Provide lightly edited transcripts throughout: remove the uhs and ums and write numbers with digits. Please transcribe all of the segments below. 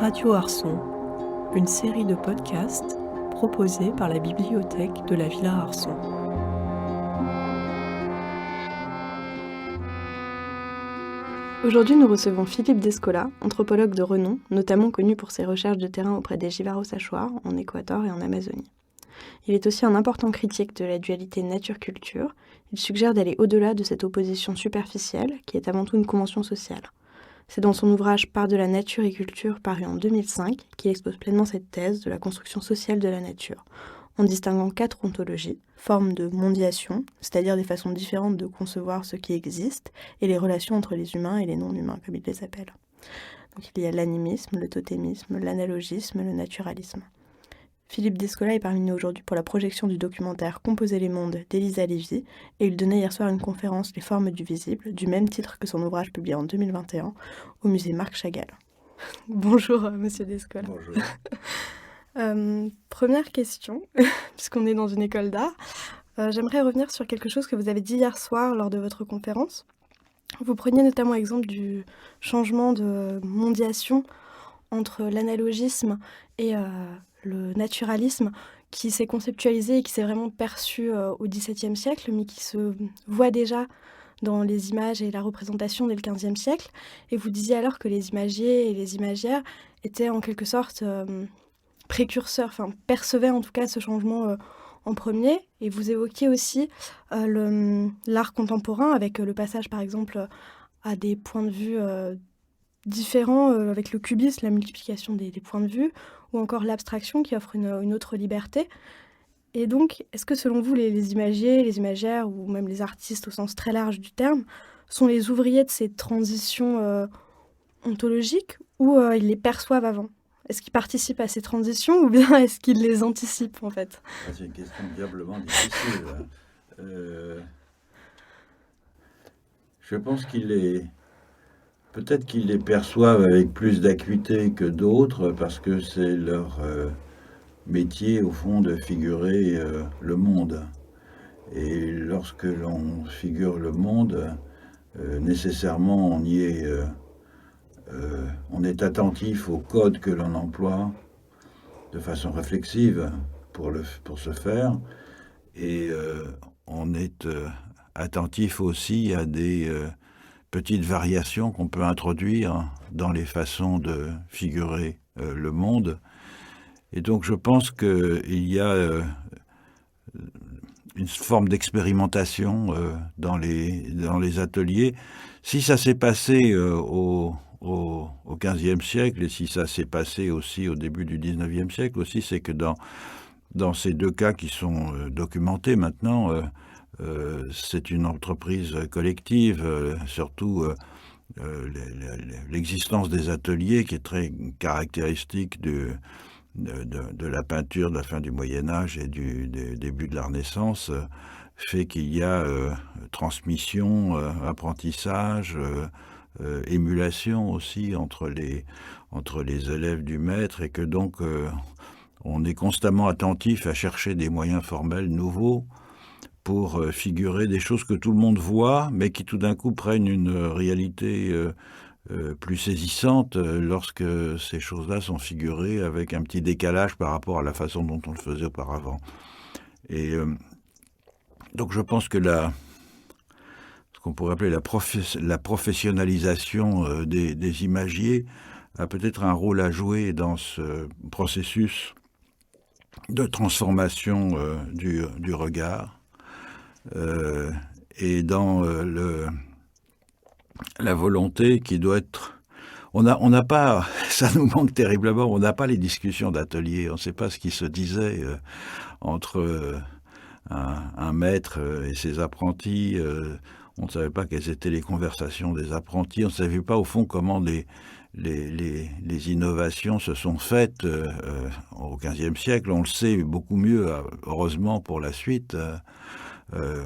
Radio Arson, une série de podcasts proposés par la bibliothèque de la Villa Arson. Aujourd'hui, nous recevons Philippe Descola, anthropologue de renom, notamment connu pour ses recherches de terrain auprès des Jivaros-Achuar, en Équateur et en Amazonie. Il est aussi un important critique de la dualité nature-culture. Il suggère d'aller au-delà de cette opposition superficielle, qui est avant tout une convention sociale. C'est dans son ouvrage Part de la nature et culture, paru en 2005, qu'il expose pleinement cette thèse de la construction sociale de la nature, en distinguant 4 ontologies, formes de mondiation, c'est-à-dire des façons différentes de concevoir ce qui existe, et les relations entre les humains et les non-humains, comme il les appelle. Donc il y a l'animisme, le totémisme, l'analogisme, le naturalisme. Philippe Descola est parmi nous aujourd'hui pour la projection du documentaire Composer les mondes d'Elisa Lévy, et il donnait hier soir une conférence Les formes du visible, du même titre que son ouvrage publié en 2021, au musée Marc Chagall. Bonjour, monsieur Descola. Bonjour. Première question, puisqu'on est dans une école d'art, j'aimerais revenir sur quelque chose que vous avez dit hier soir lors de votre conférence. Vous preniez notamment exemple du changement de mondiation entre l'analogisme et le naturalisme qui s'est conceptualisé et qui s'est vraiment perçu au XVIIe siècle, mais qui se voit déjà dans les images et la représentation dès le XVe siècle. Et vous disiez alors que les imagiers et les imagières étaient en quelque sorte précurseurs, enfin percevaient en tout cas ce changement en premier. Et vous évoquiez aussi l'art contemporain avec le passage par exemple à des points de vue différents avec le cubisme, la multiplication des points de vue, ou encore l'abstraction qui offre une autre liberté. Et donc, est-ce que selon vous, les imagiers, les imagières, ou même les artistes au sens très large du terme, sont les ouvriers de ces transitions ontologiques, ou ils les perçoivent avant ? Est-ce qu'ils participent à ces transitions, ou bien est-ce qu'ils les anticipent, en fait ? C'est une question diablement difficile. Je pense peut-être qu'ils les perçoivent avec plus d'acuité que d'autres, parce que c'est leur métier, au fond, de figurer le monde. Et lorsque l'on figure le monde, nécessairement on est attentif au code que l'on emploie de façon réflexive pour ce faire, et on est attentif aussi à des petites variations qu'on peut introduire dans les façons de figurer le monde. Et donc je pense qu'il y a une forme d'expérimentation dans les ateliers. Si ça s'est passé au XVe siècle, et si ça s'est passé aussi au début du XIXe siècle aussi, c'est que dans ces deux cas qui sont documentés maintenant, c'est une entreprise collective, surtout l'existence des ateliers qui est très caractéristique de la peinture de la fin du Moyen-Âge et du début de la Renaissance, fait qu'il y a transmission, apprentissage, émulation aussi entre les élèves du maître, et que donc on est constamment attentif à chercher des moyens formels nouveaux pour figurer des choses que tout le monde voit, mais qui tout d'un coup prennent une réalité plus saisissante lorsque ces choses-là sont figurées avec un petit décalage par rapport à la façon dont on le faisait auparavant. Et donc je pense que ce qu'on pourrait appeler la professionnalisation des imagiers a peut-être un rôle à jouer dans ce processus de transformation du regard, et dans la volonté qui doit être... On n'a pas, ça nous manque terriblement, on n'a pas les discussions d'atelier, on ne sait pas ce qui se disait entre un maître et ses apprentis, on ne savait pas quelles étaient les conversations des apprentis, on ne savait pas au fond comment les innovations se sont faites au XVe siècle. On le sait beaucoup mieux, heureusement pour la suite,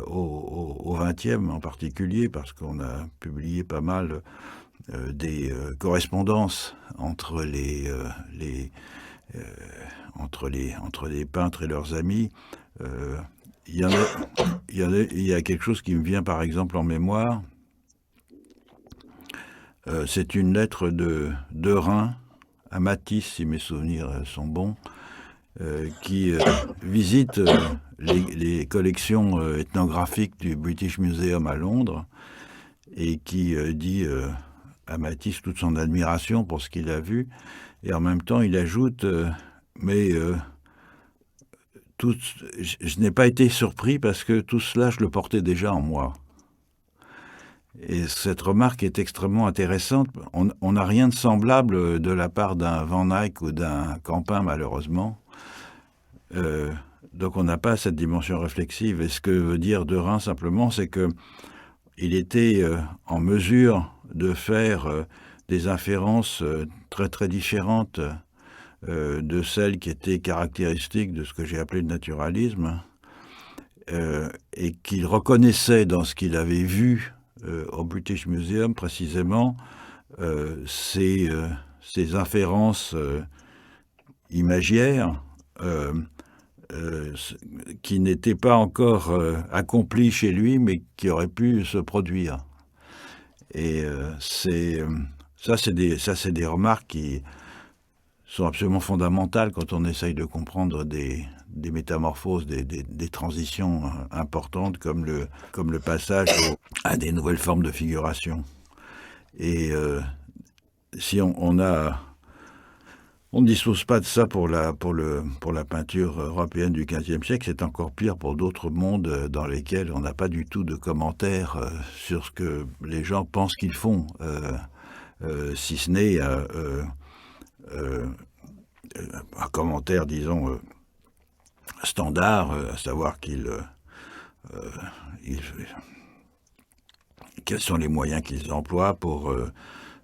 au XXe en particulier, parce qu'on a publié pas mal des correspondances entre les peintres et leurs amis. Il y a quelque chose qui me vient par exemple en mémoire. C'est une lettre de Rhin à Matisse, si mes souvenirs sont bons, qui visite les collections ethnographiques du British Museum à Londres et qui dit à Matisse toute son admiration pour ce qu'il a vu. Et en même temps, il ajoute mais je n'ai pas été surpris parce que tout cela, je le portais déjà en moi. Et cette remarque est extrêmement intéressante. On n'a rien de semblable de la part d'un Van Eyck ou d'un Campin, malheureusement. Donc on n'a pas cette dimension réflexive. Et ce que veut dire Derain, simplement, c'est qu'il était en mesure de faire des inférences très très différentes de celles qui étaient caractéristiques de ce que j'ai appelé le naturalisme, et qu'il reconnaissait dans ce qu'il avait vu au British Museum, précisément, ces inférences imagières qui n'étaient pas encore accomplies chez lui, mais qui auraient pu se produire. Et ça, c'est des remarques qui sont absolument fondamentales quand on essaye de comprendre des métamorphoses, des transitions importantes comme le passage à des nouvelles formes de figuration. Et si on ne dispose pas de ça pour la peinture européenne du XVe siècle, c'est encore pire pour d'autres mondes dans lesquels on n'a pas du tout de commentaires sur ce que les gens pensent qu'ils font, si ce n'est un commentaire, disons, standard, à savoir quels sont les moyens qu'ils emploient pour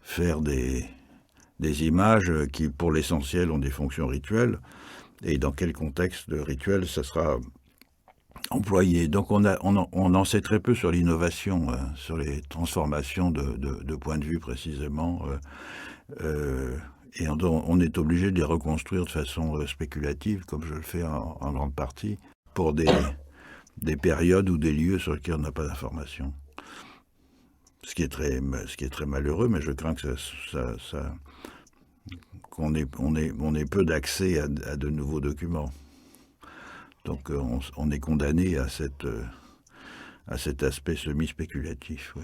faire des images qui, pour l'essentiel, ont des fonctions rituelles, et dans quel contexte de rituel ça sera employé. Donc on en sait très peu sur l'innovation, sur les transformations de point de vue précisément, et on est obligé de les reconstruire de façon spéculative, comme je le fais en grande partie, pour des périodes ou des lieux sur lesquels on n'a pas d'informations. Ce qui est très malheureux, mais je crains que qu'on ait peu d'accès à de nouveaux documents. Donc on est condamné à cet aspect semi-spéculatif, oui.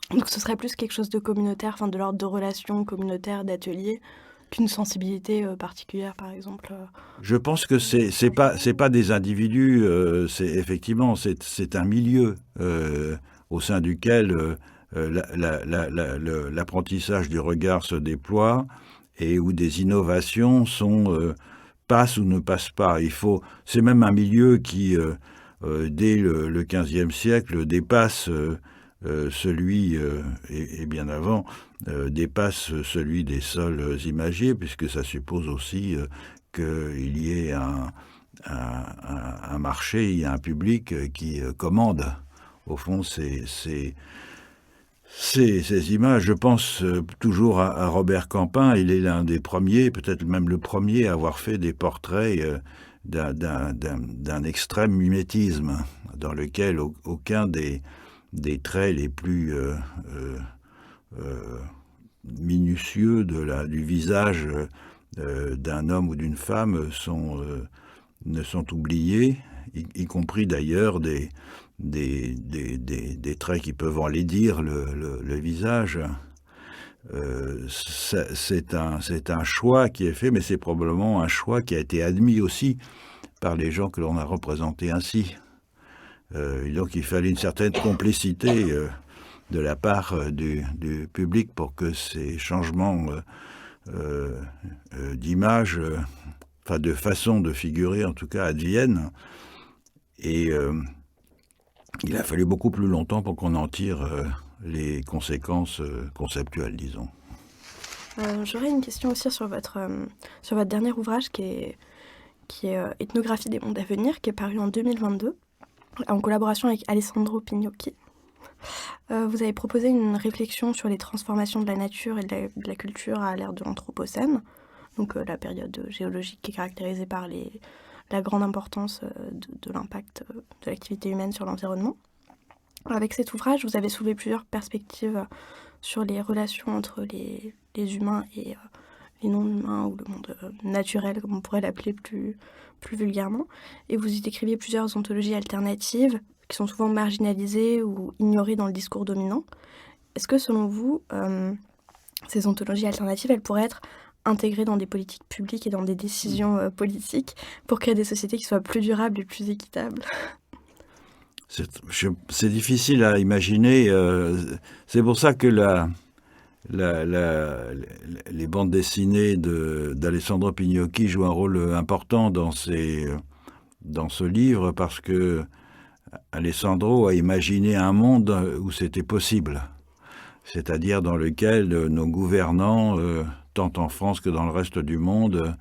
Donc ce serait plus quelque chose de communautaire, enfin de l'ordre de relations communautaires, d'ateliers, qu'une sensibilité particulière, par exemple. Je pense que c'est pas des individus, effectivement c'est un milieu au sein duquel l'apprentissage du regard se déploie et où des innovations passent ou ne passent pas. C'est même un milieu qui, dès le XVe siècle, dépasse celui, et bien avant, dépasse celui des seuls imagiers, puisque ça suppose aussi qu'il y ait un marché, il y a un public qui commande, au fond, ces images. Je pense toujours à Robert Campin. Il est l'un des premiers, peut-être même le premier, à avoir fait des portraits d'un extrême mimétisme, dans lequel aucun des traits les plus minutieux du visage d'un homme ou d'une femme ne sont oubliés, y compris d'ailleurs des traits qui peuvent enlaidir le visage. C'est un choix qui est fait, mais c'est probablement un choix qui a été admis aussi par les gens que l'on a représentés ainsi. Et donc il fallait une certaine complicité de la part du public pour que ces changements d'image, enfin de façon de figurer en tout cas, adviennent. Et il a fallu beaucoup plus longtemps pour qu'on en tire les conséquences conceptuelles, disons. J'aurais une question aussi sur votre dernier ouvrage qui est Ethnographie des mondes à venir, qui est paru en 2022, en collaboration avec Alessandro Pignocchi. Vous avez proposé une réflexion sur les transformations de la nature et de la culture à l'ère de l'Anthropocène, donc la période géologique qui est caractérisée par la grande importance de l'impact de l'activité humaine sur l'environnement. Avec cet ouvrage, vous avez soulevé plusieurs perspectives sur les relations entre les humains et les non-humains ou le monde naturel, comme on pourrait l'appeler plus vulgairement. Et vous y décriviez plusieurs ontologies alternatives qui sont souvent marginalisées ou ignorées dans le discours dominant. Est-ce que selon vous, ces ontologies alternatives, elles pourraient être intégrées dans des politiques publiques et dans des décisions politiques pour créer des sociétés qui soient plus durables et plus équitables? C'est difficile à imaginer. C'est pour ça que les bandes dessinées d'Alessandro Pignocchi jouent un rôle important dans ce livre, parce que Alessandro a imaginé un monde où c'était possible, c'est-à-dire dans lequel nos gouvernants, tant en France que dans le reste du monde,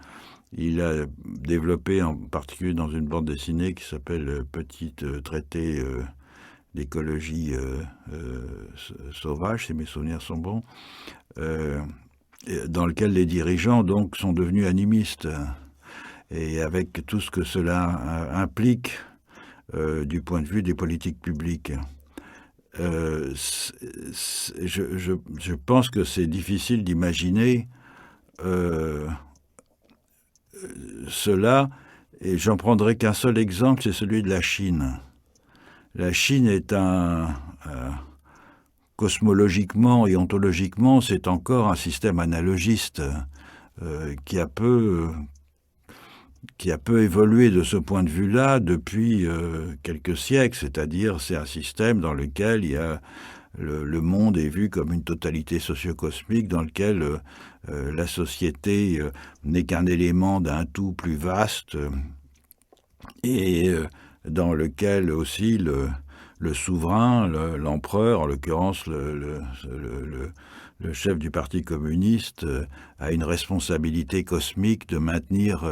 il a développé, en particulier dans une bande dessinée qui s'appelle Petit traité d'écologie sauvage, si mes souvenirs sont bons, dans lequel les dirigeants donc sont devenus animistes, et avec tout ce que cela implique du point de vue des politiques publiques. Je pense que c'est difficile d'imaginer cela, et j'en prendrai qu'un seul exemple, c'est celui de la Chine. La Chine est cosmologiquement et ontologiquement, c'est encore un système analogiste qui a peu évolué de ce point de vue-là depuis quelques siècles, c'est-à-dire c'est un système dans lequel il y a le monde est vu comme une totalité socio-cosmique dans lequel la société n'est qu'un élément d'un tout plus vaste, et dans lequel aussi le souverain, l'empereur, en l'occurrence le chef du Parti communiste, a une responsabilité cosmique de maintenir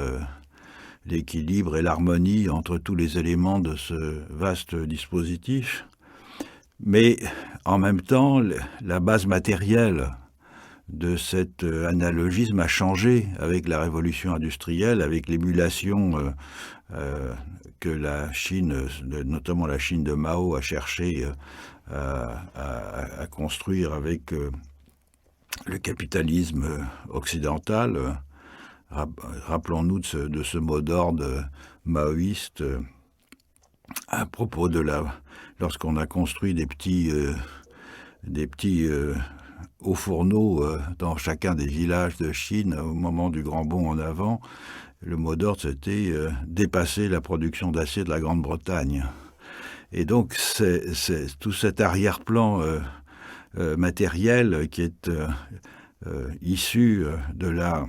l'équilibre et l'harmonie entre tous les éléments de ce vaste dispositif. Mais en même temps, la base matérielle de cet analogisme a changé avec la révolution industrielle, avec l'émulation que la Chine, notamment la Chine de Mao, a cherché à construire avec le capitalisme occidental. Rappelons-nous de ce mot d'ordre maoïste à propos lorsqu'on a construit des petits hauts fourneaux dans chacun des villages de Chine au moment du grand bond en avant. Le mot d'ordre, c'était dépasser la production d'acier de la Grande-Bretagne. Et donc, c'est tout cet arrière-plan matériel qui est issu de la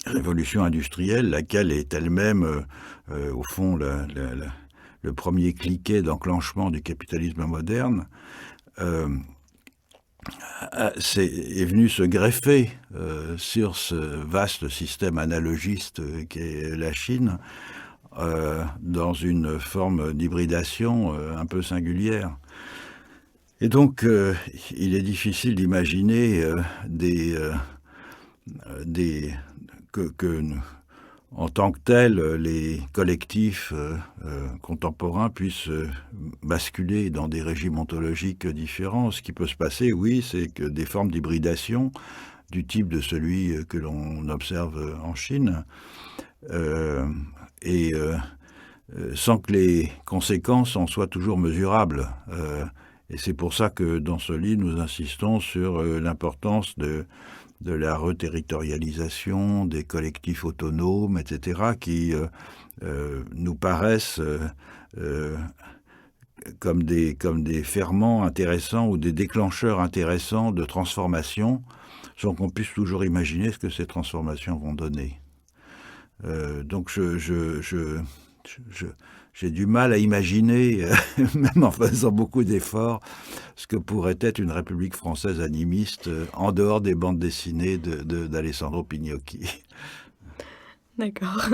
révolution industrielle, laquelle est elle-même, au fond, le premier cliquet d'enclenchement du capitalisme moderne, est venu se greffer sur ce vaste système analogiste qu'est la Chine, dans une forme d'hybridation un peu singulière. Et donc, il est difficile d'imaginer que en tant que tel, les collectifs contemporains puissent basculer dans des régimes ontologiques différents. Ce qui peut se passer, oui, c'est que des formes d'hybridation du type de celui que l'on observe en Chine, sans que les conséquences en soient toujours mesurables. Et c'est pour ça que dans ce livre, nous insistons sur l'importance de la reterritorialisation, des collectifs autonomes, etc., qui nous paraissent comme des ferments intéressants ou des déclencheurs intéressants de transformation, sans qu'on puisse toujours imaginer ce que ces transformations vont donner. Donc j'ai du mal à imaginer, même en faisant beaucoup d'efforts, ce que pourrait être une République française animiste en dehors des bandes dessinées d'Alessandro Pignocchi. D'accord.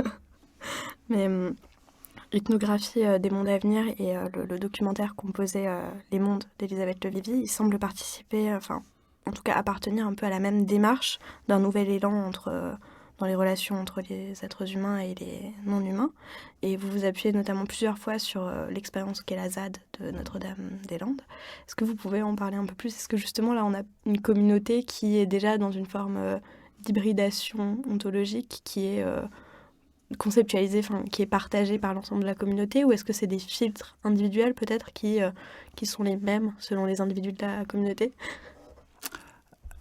Mais Ethnographie des mondes à venir et le documentaire composé Les mondes d'Elisabeth Levivy, il semble participer, en tout cas appartenir un peu à la même démarche d'un nouvel élan dans les relations entre les êtres humains et les non-humains. Et vous vous appuyez notamment plusieurs fois sur l'expérience qu'est la ZAD de Notre-Dame-des-Landes. Est-ce que vous pouvez en parler un peu plus ? Est-ce que justement là on a une communauté qui est déjà dans une forme d'hybridation ontologique qui est conceptualisée, enfin qui est partagée par l'ensemble de la communauté, ou est-ce que c'est des filtres individuels peut-être qui sont les mêmes selon les individus de la communauté?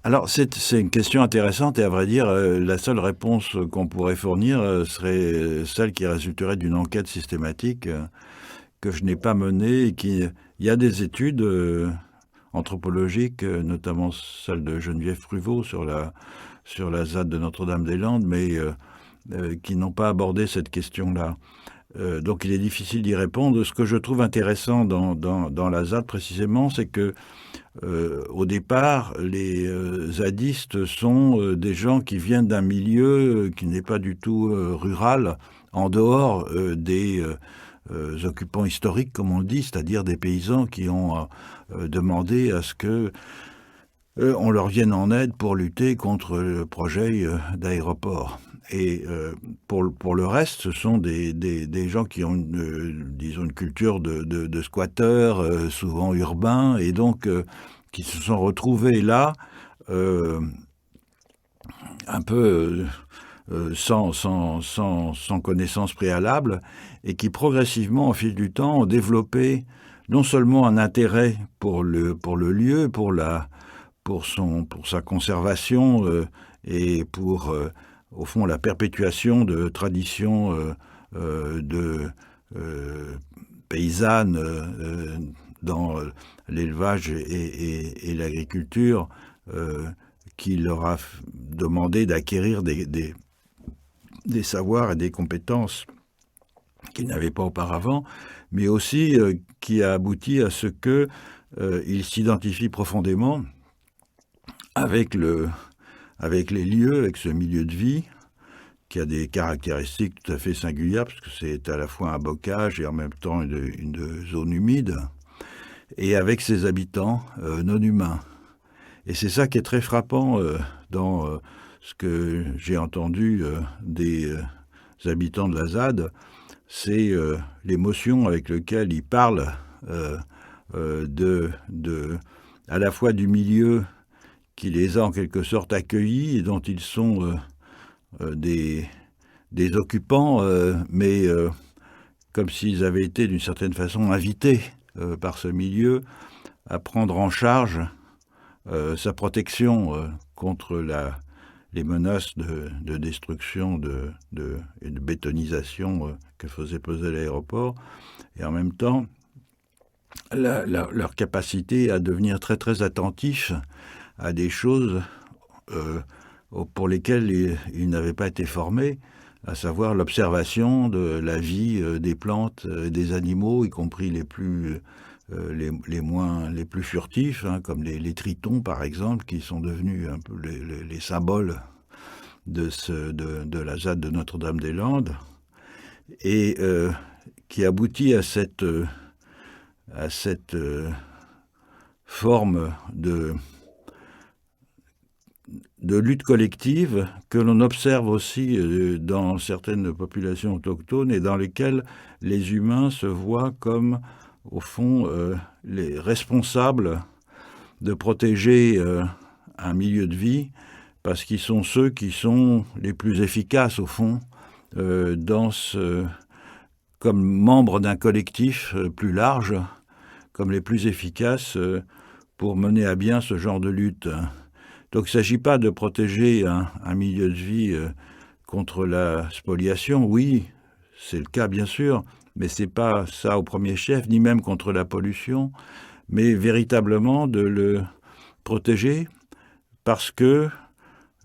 Alors, c'est une question intéressante et à vrai dire, la seule réponse qu'on pourrait fournir serait celle qui résulterait d'une enquête systématique que je n'ai pas menée et il y a des études anthropologiques, notamment celle de Geneviève Pruvot sur la ZAD de Notre-Dame-des-Landes, mais qui n'ont pas abordé cette question-là. Donc il est difficile d'y répondre. Ce que je trouve intéressant dans la ZAD précisément, c'est que au départ, les zadistes sont des gens qui viennent d'un milieu qui n'est pas du tout rural, en dehors des occupants historiques, comme on le dit, c'est-à-dire des paysans qui ont demandé à ce que on leur vienne en aide pour lutter contre le projet d'aéroport. Et pour le reste, ce sont des gens qui ont disons une culture de squatteurs, souvent urbains, et donc qui se sont retrouvés là, un peu sans connaissance préalable, et qui progressivement, au fil du temps, ont développé non seulement un intérêt pour le lieu, pour sa conservation et pour au fond la perpétuation de traditions paysannes dans l'élevage et l'agriculture, qui leur a demandé d'acquérir des savoirs et des compétences qu'ils n'avaient pas auparavant, mais aussi qui a abouti à ce qu'ils s'identifient profondément avec les lieux, avec ce milieu de vie, qui a des caractéristiques tout à fait singulières, parce que c'est à la fois un bocage et en même temps une zone humide, et avec ses habitants non humains. Et c'est ça qui est très frappant dans ce que j'ai entendu des habitants de la ZAD, c'est l'émotion avec laquelle ils parlent à la fois du milieu qui les a en quelque sorte accueillis et dont ils sont des occupants, mais comme s'ils avaient été d'une certaine façon invités par ce milieu à prendre en charge sa protection contre les menaces de destruction et de bétonisation que faisait peser l'aéroport, et en même temps leur capacité à devenir très très attentifs à des choses pour lesquelles ils n'avaient pas été formés, à savoir l'observation de la vie des plantes, des animaux, y compris les plus furtifs, hein, comme les tritons par exemple, qui sont devenus un peu les symboles de la ZAD de Notre-Dame-des-Landes, et qui aboutit à cette forme de lutte collective que l'on observe aussi dans certaines populations autochtones, et dans lesquelles les humains se voient comme, au fond, les responsables de protéger un milieu de vie, parce qu'ils sont ceux qui sont les plus efficaces, au fond, comme membres d'un collectif plus large, comme les plus efficaces pour mener à bien ce genre de lutte. Donc il ne s'agit pas de protéger un milieu de vie contre la spoliation. Oui, c'est le cas bien sûr, mais ce n'est pas ça au premier chef, ni même contre la pollution, mais véritablement de le protéger parce que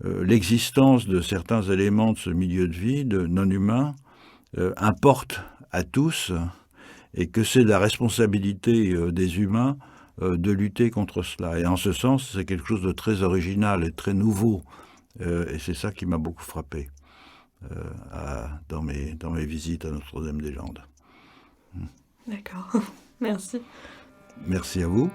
l'existence de certains éléments de ce milieu de vie, de non humain, importe à tous, et que c'est la responsabilité des humains de lutter contre cela. Et en ce sens, c'est quelque chose de très original et très nouveau. Et c'est ça qui m'a beaucoup frappé dans mes visites à Notre-Dame-des-Landes. D'accord, merci. Merci à vous.